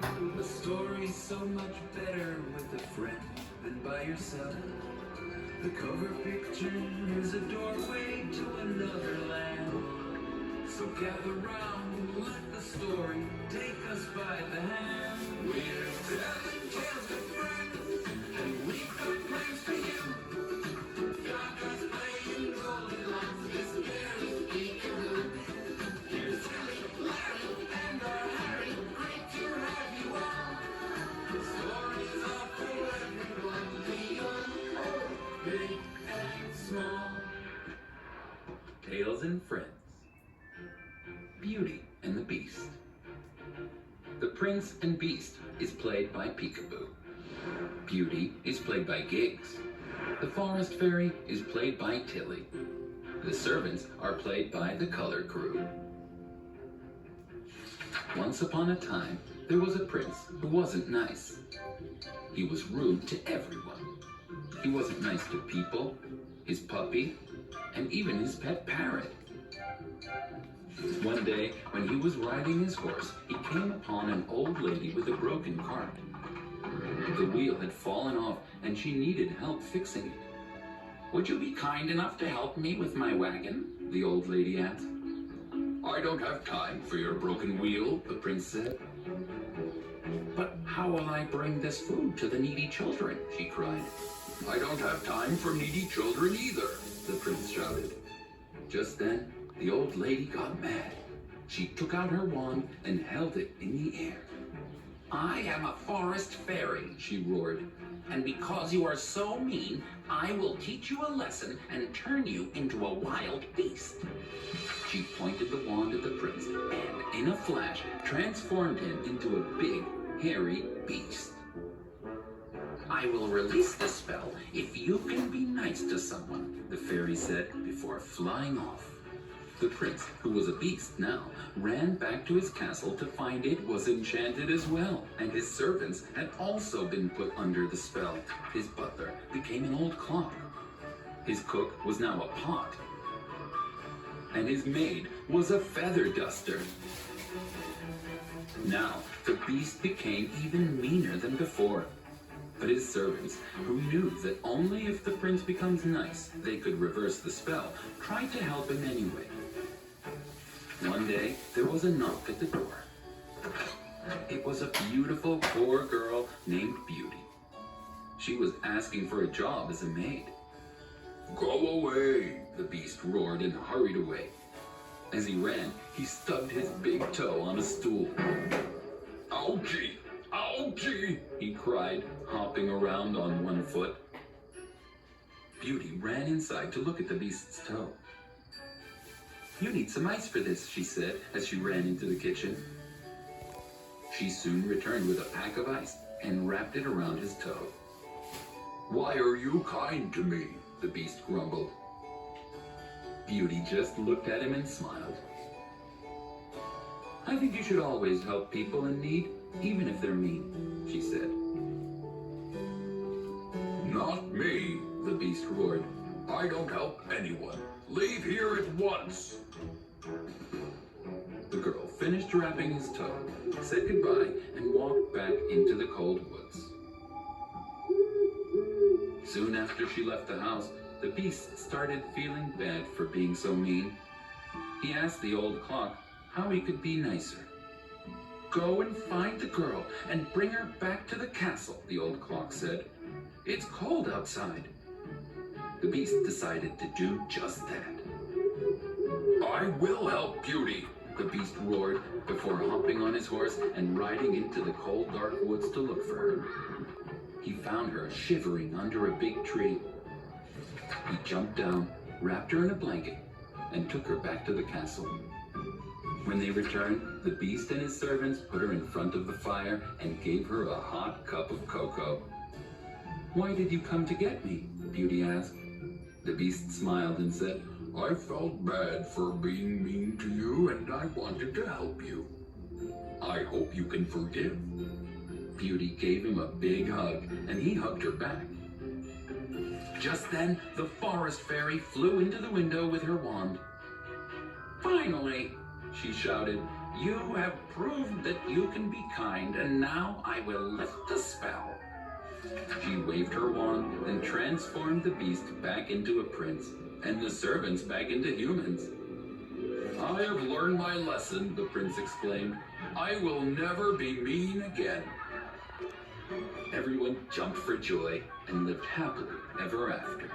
A story's so much better with a friend than by yourself. The cover picture is a doorway to another land. So gather round, let the story take us by the hand. We're telling tales to friends, and we've got plans for you. Gaga's playing Goldilocks, this fairy's peekaboo. Here's Silly, Larry, and our Harry, great to have you all. The stories are for everyone, young, big and small. Tales and Friends. Beauty and the Beast. The Prince and Beast is played by Peekaboo. Beauty is played by Giggs. The Forest Fairy is played by Tilly. The servants are played by the Color Crew. Once upon a time, there was a prince who wasn't nice. He was rude to everyone. He wasn't nice to people, his puppy, and even his pet parrot. One day, when he was riding his horse, he came upon an old lady with a broken cart. The wheel had fallen off, and she needed help fixing it. "Would you be kind enough to help me with my wagon?" the old lady asked. "I don't have time for your broken wheel," the prince said. "But how will I bring this food to the needy children?" she cried. "I don't have time for needy children either," the prince shouted. Just then, the old lady got mad. She took out her wand and held it in the air. "I am a forest fairy," she roared, "and because you are so mean, I will teach you a lesson and turn you into a wild beast." She pointed the wand at the prince and, in a flash, transformed him into a big, hairy beast. "I will release the spell if you can be nice to someone," the fairy said before flying off. The prince, who was a beast now, ran back to his castle to find it was enchanted as well, and his servants had also been put under the spell. His butler became an old clock. His cook was now a pot. And his maid was a feather duster. Now, the beast became even meaner than before. But his servants, who knew that only if the prince becomes nice, they could reverse the spell, tried to help him anyway. One day, there was a knock at the door. It was a beautiful, poor girl named Beauty. She was asking for a job as a maid. "Go away," the beast roared and hurried away. As he ran, he stubbed his big toe on a stool. "Ouchie! Ouchie!" he cried, hopping around on one foot. Beauty ran inside to look at the beast's toe. "You need some ice for this," she said as she ran into the kitchen. She soon returned with a pack of ice and wrapped it around his toe. "Why are you kind to me?" the beast grumbled. Beauty just looked at him and smiled. "I think you should always help people in need, even if they're mean," she said. "Not me," the beast roared. "I don't help anyone. Leave here at once." The girl finished wrapping his toe, said goodbye, and walked back into the cold woods. Soon after she left the house, the beast started feeling bad for being so mean. He asked the old clock how he could be nicer. "Go and find the girl and bring her back to the castle," the old clock said. "It's cold outside." The beast decided to do just that. "I will help Beauty," the beast roared before hopping on his horse and riding into the cold, dark woods to look for her. He found her shivering under a big tree. He jumped down, wrapped her in a blanket, and took her back to the castle. When they returned, the beast and his servants put her in front of the fire and gave her a hot cup of cocoa. "Why did you come to get me?" Beauty asked. The beast smiled and said, "I felt bad for being mean to you, and I wanted to help you. I hope you can forgive." Beauty gave him a big hug, and he hugged her back. Just then, the forest fairy flew into the window with her wand. "Finally!" she shouted, You have proved that you can be kind, and now I will lift the spell. She waved her wand and transformed the beast back into a prince, and the servants back into humans. I have learned my lesson, the prince exclaimed. I will never be mean again. Everyone jumped for joy and lived happily ever after.